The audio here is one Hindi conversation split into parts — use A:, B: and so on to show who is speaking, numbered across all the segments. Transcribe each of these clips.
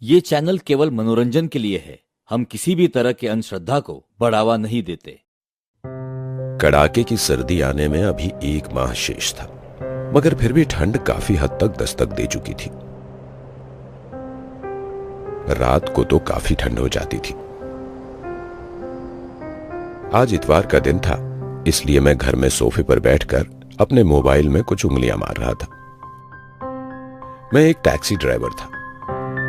A: ये चैनल केवल मनोरंजन के लिए है। हम किसी भी तरह की अंधश्रद्धा को बढ़ावा नहीं देते।
B: कड़ाके की सर्दी आने में अभी 1 माह शेष था, मगर फिर भी ठंड काफी हद तक दस्तक दे चुकी थी। रात को तो काफी ठंड हो जाती थी। आज इतवार का दिन था, इसलिए मैं घर में सोफे पर बैठकर अपने मोबाइल में कुछ उंगलियां मार रहा था। मैं एक टैक्सी ड्राइवर था।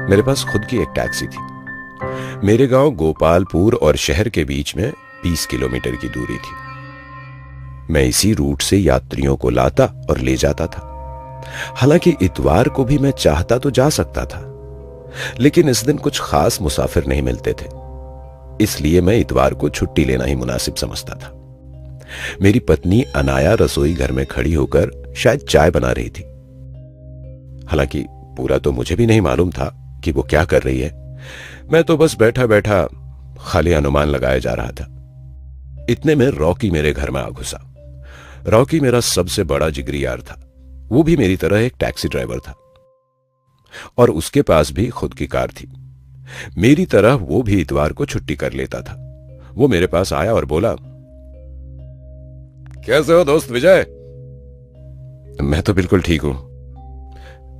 B: मेरे पास खुद की एक टैक्सी थी। मेरे गांव गोपालपुर और शहर के बीच में 20 किलोमीटर की दूरी थी। मैं इसी रूट से यात्रियों को लाता और ले जाता था। हालांकि इतवार को भी मैं चाहता तो जा सकता था, लेकिन इस दिन कुछ खास मुसाफिर नहीं मिलते थे, इसलिए मैं इतवार को छुट्टी लेना ही मुनासिब समझता था। मेरी पत्नी अनाया रसोई घर में खड़ी होकर शायद चाय बना रही थी। हालांकि पूरा तो मुझे भी नहीं मालूम था कि वो क्या कर रही है। मैं तो बस बैठा बैठा खाली अनुमान लगाया जा रहा था। इतने में रॉकी मेरे घर में आ घुसा। रॉकी मेरा सबसे बड़ा जिगरी यार था। वो भी मेरी तरह एक टैक्सी ड्राइवर था और उसके पास भी खुद की कार थी। मेरी तरह वो भी इतवार को छुट्टी कर लेता था। वो मेरे पास आया और बोला, कैसे हो दोस्त विजय? मैं तो बिल्कुल ठीक हूं।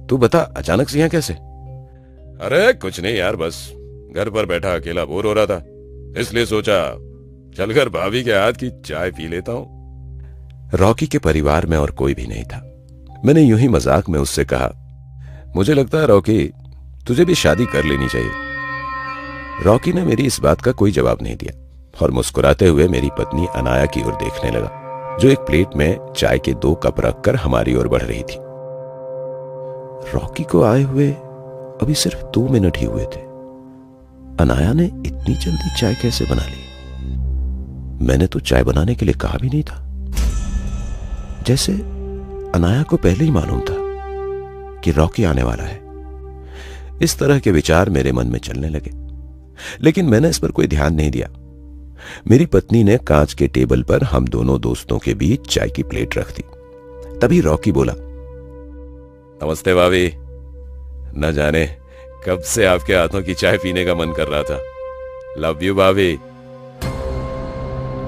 B: तू बता, अचानक से यहां कैसे? अरे कुछ नहीं यार, बस घर पर बैठा अकेला बोर हो रहा था, इसलिए सोचा चलकर भाभी के हाथ की चाय पी लेता हूं। रॉकी के परिवार में और कोई भी नहीं था। मैंने यूं ही मजाक में उससे कहा, मुझे लगता है रॉकी तुझे भी शादी कर लेनी चाहिए। रॉकी ने मेरी इस बात का कोई जवाब नहीं दिया और मुस्कुराते हुए मेरी पत्नी अनाया की ओर देखने लगा, जो एक प्लेट में चाय के 2 कप रखकर हमारी ओर बढ़ रही थी। रॉकी को आए हुए अभी सिर्फ 2 मिनट ही हुए थे। अनाया ने इतनी जल्दी चाय कैसे बना ली? मैंने तो चाय बनाने के लिए कहा भी नहीं था। जैसे अनाया को पहले ही मालूम था कि रॉकी आने वाला है। इस तरह के विचार मेरे मन में चलने लगे, लेकिन मैंने इस पर कोई ध्यान नहीं दिया। मेरी पत्नी ने कांच के टेबल पर हम दोनों दोस्तों के बीच चाय की प्लेट रख दी। तभी रॉकी बोला, नमस्ते भाभी। न जाने कब से आपके हाथों की चाय पीने का मन कर रहा था। लव यू भाभी।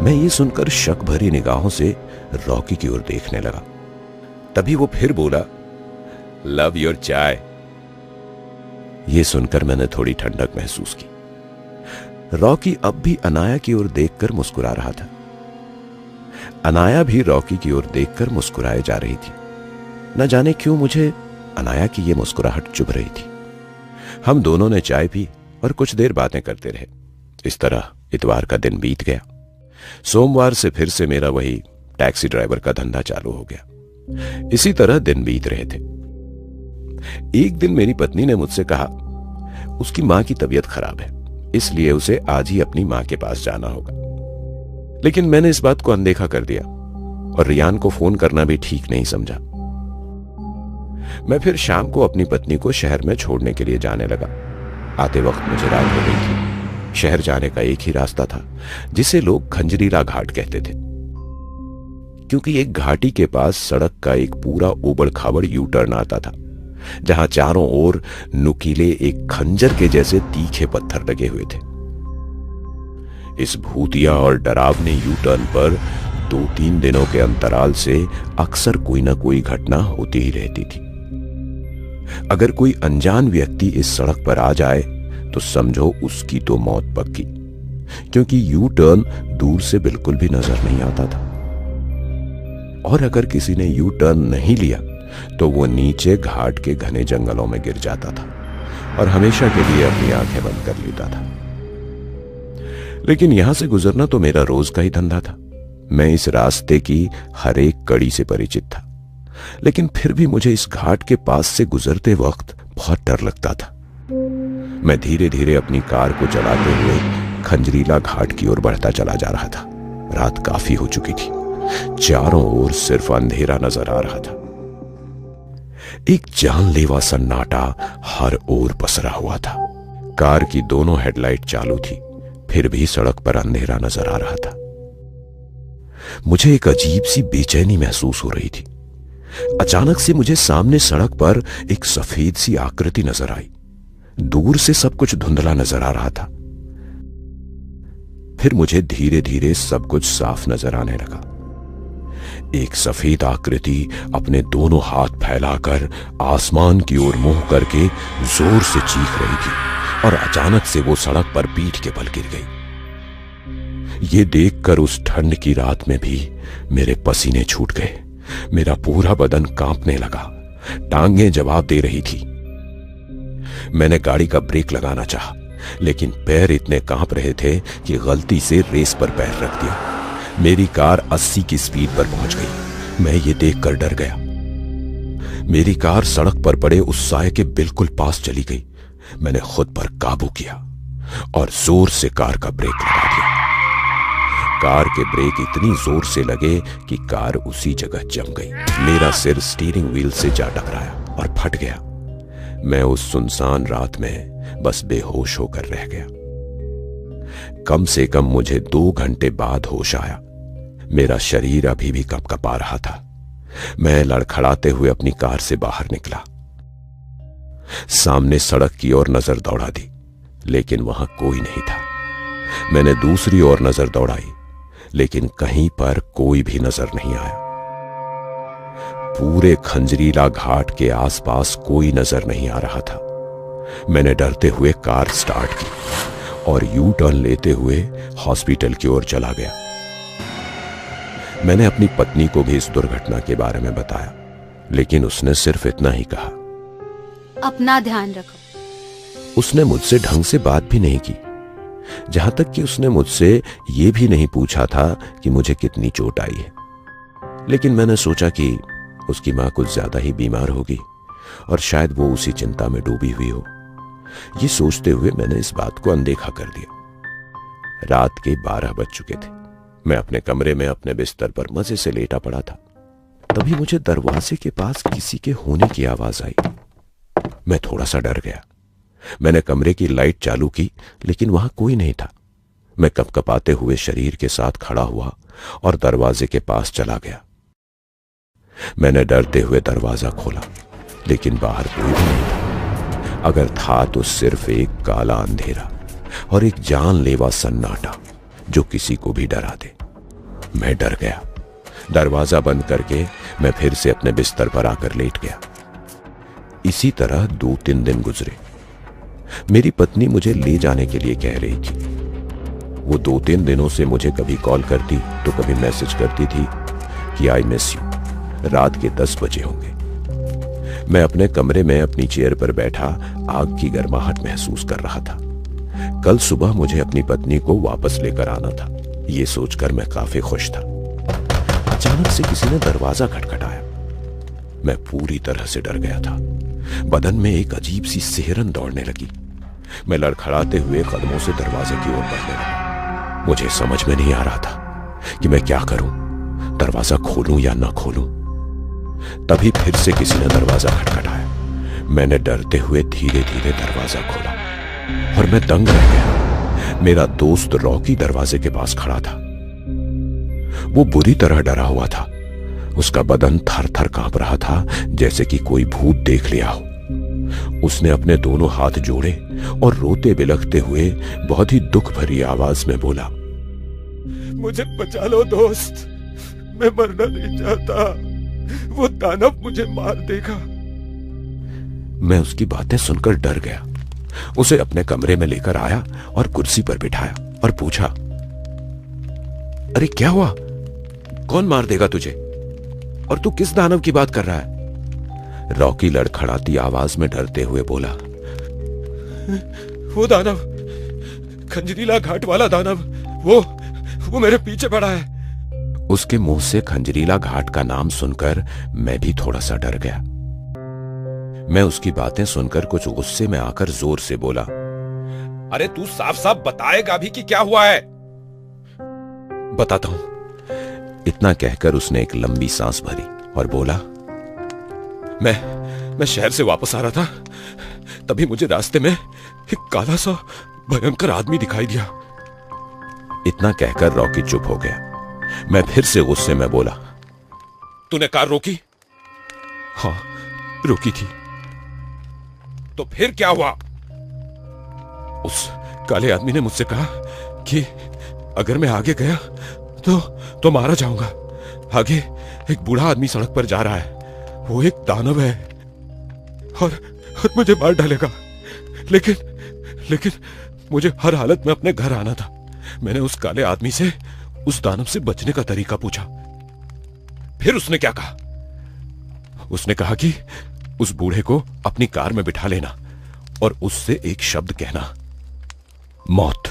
B: मैं ये सुनकर शक भरी निगाहों से रॉकी की ओर देखने लगा। तभी वो फिर बोला, लव योर चाय। ये सुनकर मैंने थोड़ी ठंडक महसूस की। रॉकी अब भी अनाया की ओर देखकर मुस्कुरा रहा था। अनाया भी रॉकी की ओर देखकर मुस्कुराए जा रही थी। न जाने क्यों मुझे अनाया की यह मुस्कुराहट चुभ रही थी। हम दोनों ने चाय पी और कुछ देर बातें करते रहे। इस तरह इतवार का दिन बीत गया। सोमवार से फिर से मेरा वही टैक्सी ड्राइवर का धंधा चालू हो गया। इसी तरह दिन बीत रहे थे। एक दिन मेरी पत्नी ने मुझसे कहा, उसकी मां की तबीयत खराब है, इसलिए उसे आज ही अपनी मां के पास जाना होगा। लेकिन मैंने इस बात को अनदेखा कर दिया और रियान को फोन करना भी ठीक नहीं समझा। मैं फिर शाम को अपनी पत्नी को शहर में छोड़ने के लिए जाने लगा। आते वक्त मुझे रात हो गई थी। शहर जाने का एक ही रास्ता था, जिसे लोग खंजरीला घाट कहते थे, क्योंकि एक घाटी के पास सड़क का एक पूरा उबड़ खाबड़ यू टर्न आता था, जहां चारों ओर नुकीले एक खंजर के जैसे तीखे पत्थर लगे हुए थे। इस भूतिया और डरावने यू टर्न पर 2-3 दिनों के अंतराल से अक्सर कोई ना कोई घटना होती ही रहती थी। अगर कोई अनजान व्यक्ति इस सड़क पर आ जाए तो समझो उसकी तो मौत पक्की, क्योंकि यू टर्न दूर से बिल्कुल भी नजर नहीं आता था। और अगर किसी ने यू टर्न नहीं लिया तो वो नीचे घाट के घने जंगलों में गिर जाता था और हमेशा के लिए अपनी आंखें बंद कर लेता था। लेकिन यहां से गुजरना तो मेरा रोज का ही धंधा था। मैं इस रास्ते की हर एक कड़ी से परिचित था, लेकिन फिर भी मुझे इस घाट के पास से गुजरते वक्त बहुत डर लगता था। मैं धीरे धीरे अपनी कार को चलाते हुए खंजरीला घाट की ओर बढ़ता चला जा रहा था। रात काफी हो चुकी थी। चारों ओर सिर्फ अंधेरा नजर आ रहा था। एक जानलेवा सन्नाटा हर ओर पसरा हुआ था। कार की दोनों हेडलाइट चालू थी, फिर भी सड़क पर अंधेरा नजर आ रहा था। मुझे एक अजीब सी बेचैनी महसूस हो रही थी। अचानक से मुझे सामने सड़क पर एक सफेद सी आकृति नजर आई। दूर से सब कुछ धुंधला नजर आ रहा था। फिर मुझे धीरे धीरे सब कुछ साफ नजर आने लगा। एक सफेद आकृति अपने दोनों हाथ फैलाकर आसमान की ओर मुंह करके जोर से चीख रही थी और अचानक से वो सड़क पर पीठ के बल गिर गई। ये देखकर उस ठंड की रात में भी मेरे पसीने छूट गए। मेरा पूरा बदन कांपने लगा, टांगें जवाब दे रही थी। मैंने गाड़ी का ब्रेक लगाना चाहा, लेकिन पैर इतने कांप रहे थे कि गलती से रेस पर पैर रख दिया। मेरी कार 80 की स्पीड पर पहुंच गई। मैं ये देखकर डर गया। मेरी कार सड़क पर पड़े उस साए के बिल्कुल पास चली गई। मैंने खुद पर काबू किया और जोर से कार का ब्रेक लगा दिया। कार के ब्रेक इतनी जोर से लगे कि कार उसी जगह जम गई। मेरा सिर स्टीयरिंग व्हील से जा टकराया और फट गया। मैं उस सुनसान रात में बस बेहोश होकर रह गया। कम से कम मुझे 2 घंटे बाद होश आया। मेरा शरीर अभी भी कंपकपा रहा था। मैं लड़खड़ाते हुए अपनी कार से बाहर निकला। सामने सड़क की ओर नजर दौड़ा दी, लेकिन वहां कोई नहीं था। मैंने दूसरी ओर नजर दौड़ाई, लेकिन कहीं पर कोई भी नजर नहीं आया। पूरे खंजरीला घाट के आसपास कोई नजर नहीं आ रहा था। मैंने डरते हुए कार स्टार्ट की और यू टर्न लेते हुए हॉस्पिटल की ओर चला गया। मैंने अपनी पत्नी को भी इस दुर्घटना के बारे में बताया, लेकिन उसने सिर्फ इतना ही कहा,
C: अपना ध्यान रखो।
B: उसने मुझसे ढंग से बात भी नहीं की। जहां तक कि उसने मुझसे यह भी नहीं पूछा था कि मुझे कितनी चोट आई है। लेकिन मैंने सोचा कि उसकी मां कुछ ज्यादा ही बीमार होगी और शायद वो उसी चिंता में डूबी हुई हो। ये सोचते हुए मैंने इस बात को अनदेखा कर दिया। रात के 12 बज चुके थे। मैं अपने कमरे में अपने बिस्तर पर मजे से लेटा पड़ा था। तभी मुझे दरवाजे के पास किसी के होने की आवाज आई। मैं थोड़ा सा डर गया। मैंने कमरे की लाइट चालू की, लेकिन वहां कोई नहीं था। मैं कपकपाते हुए शरीर के साथ खड़ा हुआ और दरवाजे के पास चला गया। मैंने डरते हुए दरवाजा खोला, लेकिन बाहर कोई भी नहीं था। अगर था तो सिर्फ एक काला अंधेरा और एक जानलेवा सन्नाटा जो किसी को भी डरा दे। मैं डर गया। दरवाजा बंद करके मैं फिर से अपने बिस्तर पर आकर लेट गया। इसी तरह 2-3 दिन गुजरे। मेरी पत्नी मुझे ले जाने के लिए कह रही थी। वो 2-3 दिनों से मुझे कभी कॉल करती तो कभी मैसेज करती थी कि आई मिस यू। रात के 10 बजे होंगे। मैं अपने कमरे में अपनी चेयर पर बैठा आग की गर्माहट महसूस कर रहा था। कल सुबह मुझे अपनी पत्नी को वापस लेकर आना था। यह सोचकर मैं काफी खुश था। अचानक से किसी ने दरवाजा खटखटाया। मैं पूरी तरह से डर गया था। बदन में एक अजीब सी सिहरन दौड़ने लगी। मैं लड़खड़ाते हुए कदमों से दरवाजे की ओर बढ़ने लगा। मुझे समझ में नहीं आ रहा था कि मैं क्या करूं, दरवाजा खोलूं या ना खोलूं। तभी फिर से किसी ने दरवाजा खटखटाया। मैंने डरते हुए धीरे धीरे दरवाजा खोला और मैं दंग रह गया। मेरा दोस्त रॉकी दरवाजे के पास खड़ा था। वो बुरी तरह डरा हुआ था। उसका बदन थर थर कांप रहा था, जैसे कि कोई भूत देख लिया हो। उसने अपने दोनों हाथ जोड़े और रोते बिलखते हुए बहुत ही दुख भरी आवाज में बोला,
D: मुझे बचा लो दोस्त, मैं मरना नहीं चाहता, वो दानव मुझे मार देगा।
B: मैं उसकी बातें सुनकर डर गया। उसे अपने कमरे में लेकर आया और कुर्सी पर बिठाया और पूछा, अरे क्या हुआ? कौन मार देगा तुझे? और तू किस दानव की बात कर रहा है? रॉकी लड़खड़ाती आवाज में डरते हुए बोला,
D: वो दानव, खंजरीला घाट वाला दानव, वो मेरे पीछे पड़ा है।
B: उसके मुंह से खंजरीला घाट का नाम सुनकर मैं भी थोड़ा सा डर गया। मैं उसकी बातें सुनकर कुछ गुस्से में आकर जोर से बोला,
D: अरे तू साफ साफ बताएगा भी कि क्या हुआ है?
B: बताता हूं। इतना कहकर उसने एक लंबी सांस भरी और बोला,
D: मैं शहर से वापस आ रहा था, तभी मुझे रास्ते में एक काला सा भयंकर आदमी दिखाई दिया।
B: इतना कहकर रॉकी चुप हो गया। मैं फिर से गुस्से में बोला,
D: तूने कार रोकी?
B: हाँ, रोकी थी।
D: तो फिर क्या हुआ?
B: उस काले आदमी ने मुझसे कहा कि अगर मैं आगे गया तो मारा जाऊंगा। आगे एक बूढ़ा आदमी सड़क पर जा रहा है, वो एक दानव है और मुझे मार डालेगा। लेकिन मुझे हर हालत में अपने घर आना था। मैंने उस काले आदमी से उस दानव से बचने का तरीका पूछा। फिर उसने क्या कहा? उसने कहा कि उस बूढ़े को अपनी कार में बिठा लेना और उससे एक शब्द कहना, मौत।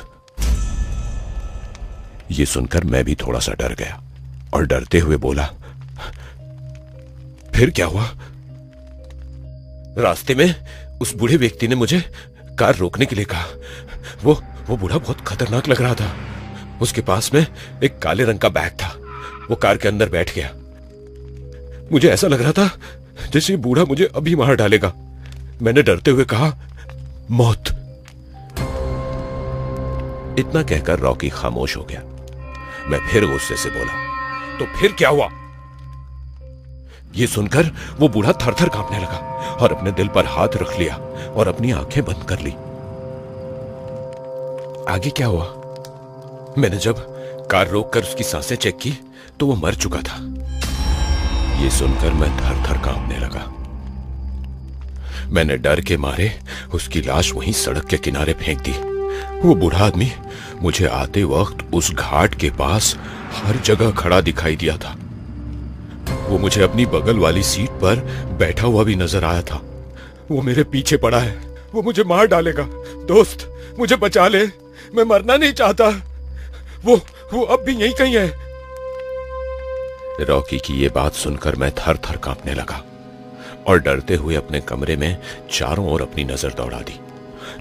B: यह सुनकर मैं भी थोड़ा सा डर गया और डरते हुए बोला, फिर क्या हुआ? रास्ते में उस बूढ़े व्यक्ति ने मुझे कार रोकने के लिए कहा। वो बूढ़ा बहुत खतरनाक लग रहा था। उसके पास में एक काले रंग का बैग था। वो कार के अंदर बैठ गया। मुझे ऐसा लग रहा था जैसे बूढ़ा मुझे अभी मार डालेगा। मैंने डरते हुए कहा, मौत। इतना कहकर रॉकी खामोश हो गया। मैं फिर गुस्से से बोला, तो फिर क्या हुआ? यह सुनकर वो बूढ़ा थर-थर कांपने लगा और अपने दिल पर हाथ रख लिया और अपनी आंखें बंद कर ली। आगे क्या हुआ? मैंने जब कार रोककर उसकी सांसें चेक की तो वो मर चुका था। यह सुनकर मैं थर-थर कांपने लगा। मैंने डर के मारे उसकी लाश वहीं सड़क के किनारे फेंक दी। वो बूढ़ा आदमी मुझे आते वक्त उस घाट के पास हर जगह खड़ा दिखाई दिया था। वो मुझे अपनी बगल वाली सीट पर बैठा हुआ भी नजर आया था। वो मेरे पीछे पड़ा है। वो मुझे मार डालेगा। दोस्त, मुझे बचा ले, मैं मरना नहीं चाहता। वो अब भी यहीं कहीं है। रॉकी की ये बात सुनकर मैं थर थर कांपने लगा और डरते हुए अपने कमरे में चारों ओर अपनी नजर दौड़ा दी,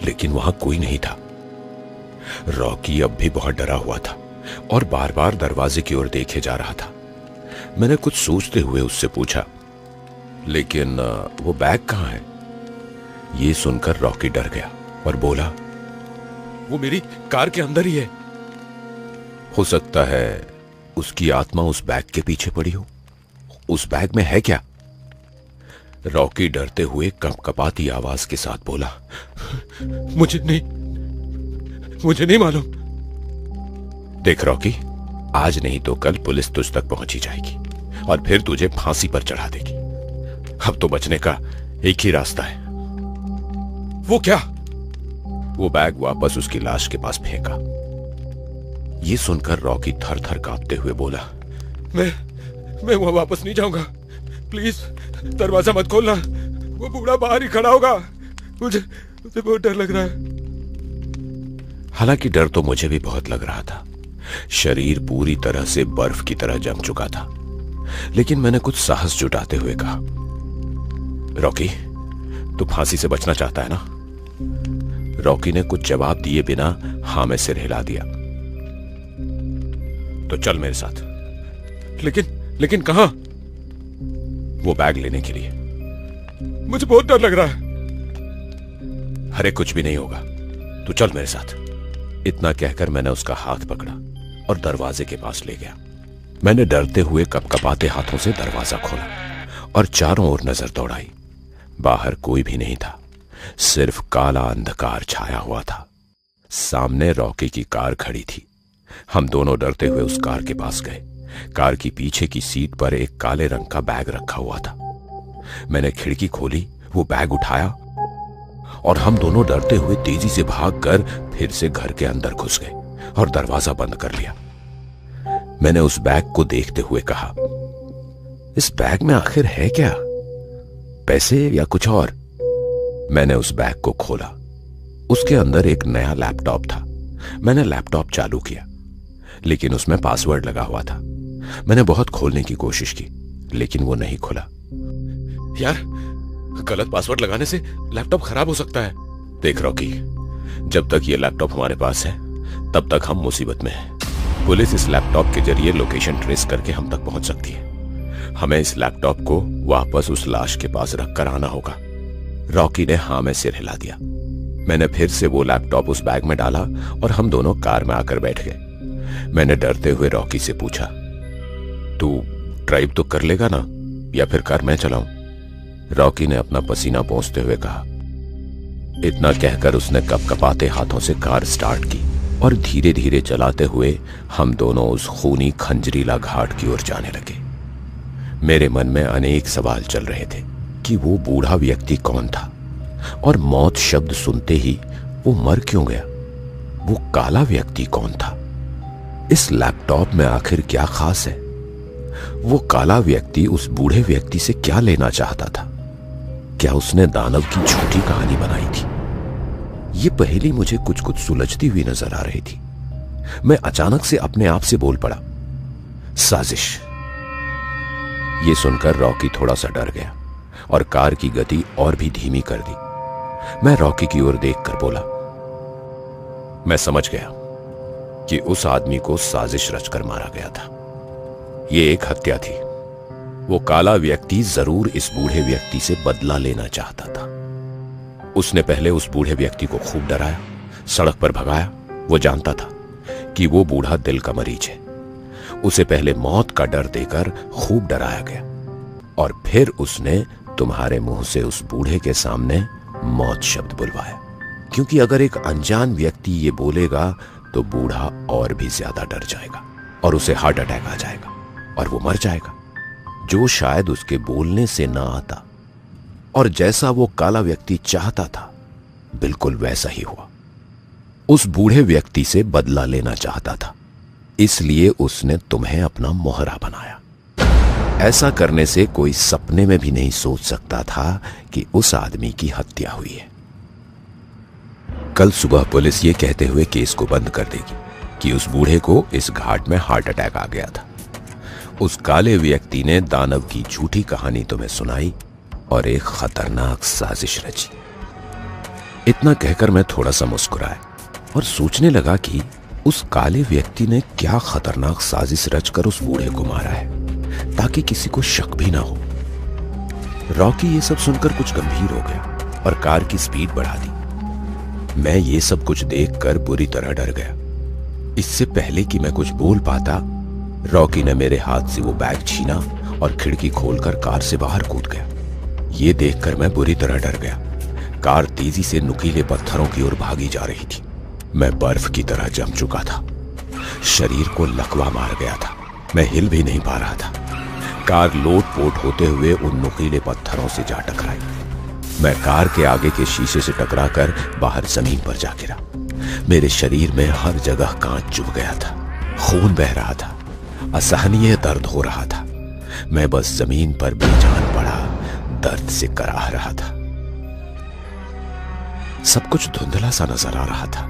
B: लेकिन वहां कोई नहीं था। रॉकी अब भी बहुत डरा हुआ था और बार बार दरवाजे की ओर देखे जा रहा था। मैंने कुछ सोचते हुए उससे पूछा, लेकिन वो बैग कहां है? ये सुनकर रॉकी डर गया और बोला, वो मेरी कार के अंदर ही है। हो सकता है उसकी आत्मा उस बैग के पीछे पड़ी हो। उस बैग में है क्या? रॉकी डरते हुए कंपकपाती आवाज के साथ बोला, मुझे नहीं मालूम। देख रॉकी, आज नहीं तो कल पुलिस तुझ तक पहुंची जाएगी और फिर तुझे फांसी पर चढ़ा देगी। अब तो बचने का एक ही रास्ता है। वो क्या? वो बैग वापस उसकी लाश के पास फेंका। ये सुनकर रॉकी थर थर कांपते हुए बोला, मैं वहां वापस नहीं जाऊंगा। प्लीज दरवाजा मत खोलना। वो बूढ़ा बाहर ही खड़ा होगा। मुझे बहुत डर लग रहा है। हालांकि डर तो मुझे भी बहुत लग रहा था। शरीर पूरी तरह से बर्फ की तरह जम चुका था, लेकिन मैंने कुछ साहस जुटाते हुए कहा, रॉकी, तू फांसी से बचना चाहता है ना? रॉकी ने कुछ जवाब दिए बिना हां में सिर हिला दिया। तो चल मेरे साथ। लेकिन कहां? वो बैग लेने के लिए। मुझे बहुत डर लग रहा है। अरे कुछ भी नहीं होगा, तू चल मेरे साथ। इतना कहकर मैंने उसका हाथ पकड़ा और दरवाजे के पास ले गया। मैंने डरते हुए कपकपाते हाथों से दरवाजा खोला और चारों ओर नजर दौड़ाई। बाहर कोई भी नहीं था, सिर्फ काला अंधकार छाया हुआ था। सामने रॉकी की कार खड़ी थी। हम दोनों डरते हुए उस कार के पास गए। कार की पीछे की सीट पर एक काले रंग का बैग रखा हुआ था। मैंने खिड़की खोली, वो बैग उठाया और हम दोनों डरते हुए तेजी से भागकर फिर से घर के अंदर घुस गए और दरवाजा बंद कर लिया। मैंने उस बैग को देखते हुए कहा, इस बैग में आखिर है क्या? पैसे या कुछ और? मैंने उस बैग को खोला। उसके अंदर एक नया लैपटॉप था। मैंने लैपटॉप चालू किया, लेकिन उसमें पासवर्ड लगा हुआ था। मैंने बहुत खोलने की कोशिश की, लेकिन वो नहीं खुला। यार, गलत पासवर्ड लगाने से लैपटॉप खराब हो सकता है। देख रॉकी, जब तक ये लैपटॉप हमारे पास है तब तक हम मुसीबत में हैं। पुलिस इस लैपटॉप के जरिए लोकेशन ट्रेस करके हम तक पहुंच सकती है। हमें इस लैपटॉप को वापस उस लाश के पास रखकर आना होगा। रॉकी ने हां में सिर हिला दिया। मैंने फिर से वो लैपटॉप उस बैग में डाला और हम दोनों कार में आकर बैठ गए। मैंने डरते हुए रॉकी से पूछा, तू ड्राइव तो कर लेगा ना, या फिर कार मैं चलाऊं? रॉकी ने अपना पसीना पोंछते हुए कहा, इतना कहकर उसने कपकपाते हाथों से कार स्टार्ट की और धीरे धीरे चलाते हुए हम दोनों उस खूनी खंजरीला घाट की ओर जाने लगे। मेरे मन में अनेक सवाल चल रहे थे कि वो बूढ़ा व्यक्ति कौन था और मौत शब्द सुनते ही वो मर क्यों गया। वो काला व्यक्ति कौन था। इस लैपटॉप में आखिर क्या खास है। वो काला व्यक्ति उस बूढ़े व्यक्ति से क्या लेना चाहता था। क्या उसने दानव की झूठी कहानी बनाई थी। ये पहेली मुझे कुछ कुछ सुलझती हुई नजर आ रही थी। मैं अचानक से अपने आप से बोल पड़ा, साजिश। ये सुनकर रॉकी थोड़ा सा डर गया और कार की गति और भी धीमी कर दी। मैं रॉकी की ओर देखकर बोला, मैं समझ गया कि उस आदमी को साजिश रचकर मारा गया था। ये एक हत्या थी। वो काला व्यक्ति जरूर इस बूढ़े व्यक्ति से बदला लेना चाहता था। उसने पहले उस बूढ़े व्यक्ति को खूब डराया, सड़क पर भगाया। वो जानता था कि वो बूढ़ा दिल का मरीज है। उसे पहले मौत का डर देकर खूब डराया गया और फिर उसने तुम्हारे मुंह से उस बूढ़े के सामने मौत शब्द बुलवाया, क्योंकि अगर एक अनजान व्यक्ति ये बोलेगा तो बूढ़ा और भी ज्यादा डर जाएगा और उसे हार्ट अटैक आ जाएगा और वो मर जाएगा, जो शायद उसके बोलने से ना आता। और जैसा वो काला व्यक्ति चाहता था बिल्कुल वैसा ही हुआ। उस बूढ़े व्यक्ति से बदला लेना चाहता था, इसलिए उसने तुम्हें अपना मोहरा बनाया। ऐसा करने से कोई सपने में भी नहीं सोच सकता था कि उस आदमी की हत्या हुई है। कल सुबह पुलिस ये कहते हुए केस को बंद कर देगी कि उस बूढ़े को इस घाट में हार्ट अटैक आ गया था। उस काले व्यक्ति ने दानव की झूठी कहानी तुम्हें सुनाई और एक खतरनाक साजिश रची। इतना कहकर मैं थोड़ा सा मुस्कुराया और सोचने लगा कि उस काले व्यक्ति ने क्या खतरनाक साजिश रचकर उस बूढ़े को मारा है ताकि किसी को शक भी ना हो। रॉकी ये सब सुनकर कुछ गंभीर हो गया और कार की स्पीड बढ़ा दी। मैं ये सब कुछ देखकर बुरी तरह डर गया। इससे पहले कि मैं कुछ बोल पाता, रॉकी ने मेरे हाथ से वो बैग छीना और खिड़की खोलकर कार से बाहर कूद गया। ये देखकर मैं बुरी तरह डर गया। कार तेजी से नुकीले पत्थरों की ओर भागी जा रही थी। मैं बर्फ की तरह जम चुका था। शरीर को लकवा मार गया था। मैं हिल भी नहीं पा रहा था। कार लोट-पोट होते हुए उन नुकीले पत्थरों से जा टकराई। मैं कार के आगे के शीशे से टकराकर बाहर जमीन पर जा गिरा। मेरे शरीर में हर जगह कांच चुभ गया था। खून बह रहा था। असहनीय दर्द हो रहा था। मैं बस जमीन पर बेजान पड़ा दर्द से कराह रहा था। सब कुछ धुंधला सा नजर आ रहा था।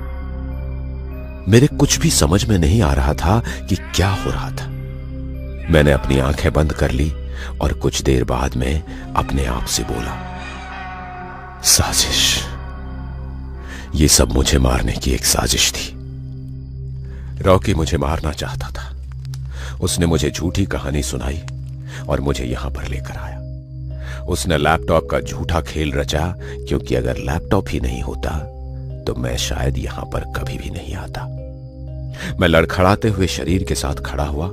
B: मेरे कुछ भी समझ में नहीं आ रहा था कि क्या हो रहा था। मैंने अपनी आंखें बंद कर ली और कुछ देर बाद में अपने आप से बोला, साजिश। ये सब मुझे मारने की एक साजिश थी। रॉकी मुझे मारना चाहता था। उसने मुझे झूठी कहानी सुनाई और मुझे यहां पर लेकर आया। उसने लैपटॉप का झूठा खेल रचा, क्योंकि अगर लैपटॉप ही नहीं होता तो मैं शायद यहां पर कभी भी नहीं आता। मैं लड़खड़ाते हुए शरीर के साथ खड़ा हुआ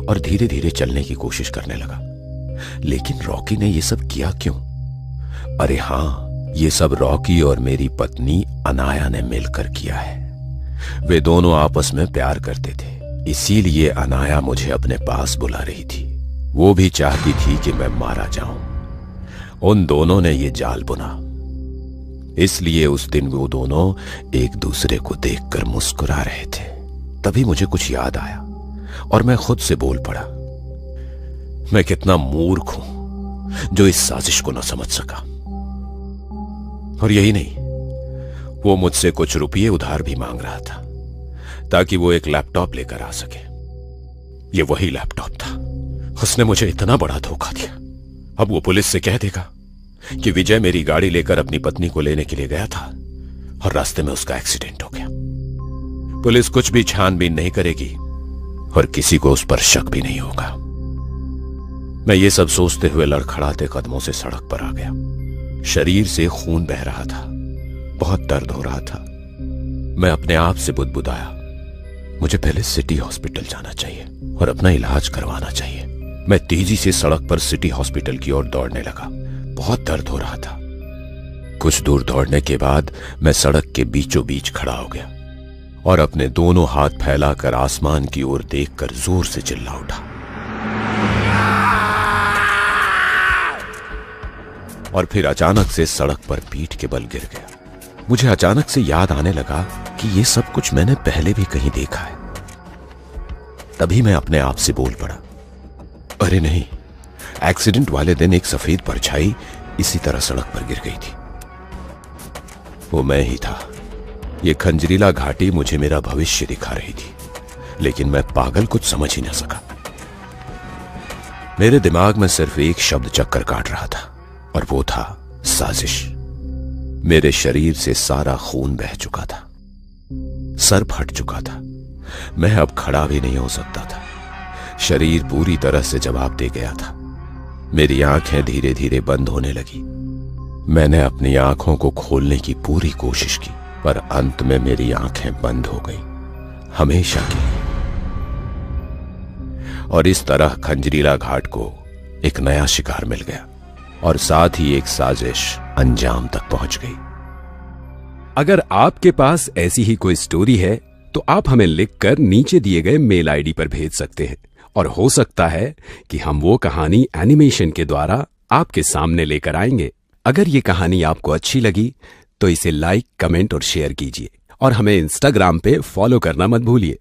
B: और धीरे धीरे चलने की कोशिश करने लगा। लेकिन रॉकी ने यह सब किया क्यों? अरे हां, ये सब रॉकी और मेरी पत्नी अनाया ने मिलकर किया है। वे दोनों आपस में प्यार करते थे, इसीलिए अनाया मुझे अपने पास बुला रही थी। वो भी चाहती थी कि मैं मारा जाऊं। उन दोनों ने ये जाल बुना। इसलिए उस दिन वो दोनों एक दूसरे को देखकर मुस्कुरा रहे थे। तभी मुझे कुछ याद आया और मैं खुद से बोल पड़ा, मैं कितना मूर्ख हूं जो इस साजिश को न समझ सका। और यही नहीं, वो मुझसे कुछ रुपये उधार भी मांग रहा था ताकि वो एक लैपटॉप लेकर आ सके। ये वही लैपटॉप था। उसने मुझे इतना बड़ा धोखा दिया। अब वो पुलिस से कह देगा कि विजय मेरी गाड़ी लेकर अपनी पत्नी को लेने के लिए गया था और रास्ते में उसका एक्सीडेंट हो गया। पुलिस कुछ भी छानबीन नहीं करेगी और किसी को उस पर शक भी नहीं होगा। मैं ये सब सोचते हुए लड़खड़ाते कदमों से सड़क पर आ गया। शरीर से खून बह रहा था। बहुत दर्द हो रहा था। मैं अपने आप से बुदबुदाया, मुझे पहले सिटी हॉस्पिटल जाना चाहिए और अपना इलाज करवाना चाहिए। मैं तेजी से सड़क पर सिटी हॉस्पिटल की ओर दौड़ने लगा। बहुत दर्द हो रहा था। कुछ दूर दौड़ने के बाद मैं सड़क के बीचों बीच खड़ा हो गया और अपने दोनों हाथ फैलाकर आसमान की ओर देखकर जोर से चिल्ला उठा। और फिर अचानक से सड़क पर पीठ के बल गिर गया। मुझे अचानक से याद आने लगा कि ये सब कुछ मैंने पहले भी कहीं देखा है। तभी मैं अपने आप से बोल पड़ा, अरे नहीं, एक्सीडेंट वाले दिन एक सफेद परछाई इसी तरह सड़क पर गिर गई थी। वो मैं ही था। ये खंजरीला घाटी मुझे मेरा भविष्य दिखा रही थी, लेकिन मैं पागल कुछ समझ ही ना सका। मेरे दिमाग में सिर्फ एक शब्द चक्कर काट रहा था और वो था साजिश। मेरे शरीर से सारा खून बह चुका था, सर फट चुका था, मैं अब खड़ा भी नहीं हो सकता था। शरीर पूरी तरह से जवाब दे गया था। मेरी आंखें धीरे धीरे बंद होने लगी। मैंने अपनी आंखों को खोलने की पूरी कोशिश की, पर अंत में मेरी आंखें बंद हो गई, हमेशा के लिए। और इस तरह खंजरीला घाट को एक नया शिकार मिल गया और साथ ही एक साजिश अंजाम तक पहुंच गई।
E: अगर आपके पास ऐसी ही कोई स्टोरी है तो आप हमें लिखकर नीचे दिए गए मेल आईडी पर भेज सकते हैं और हो सकता है कि हम वो कहानी एनिमेशन के द्वारा आपके सामने लेकर आएंगे। अगर ये कहानी आपको अच्छी लगी तो इसे लाइक, कमेंट और शेयर कीजिए और हमें इंस्टाग्राम पे फॉलो करना मत भूलिए।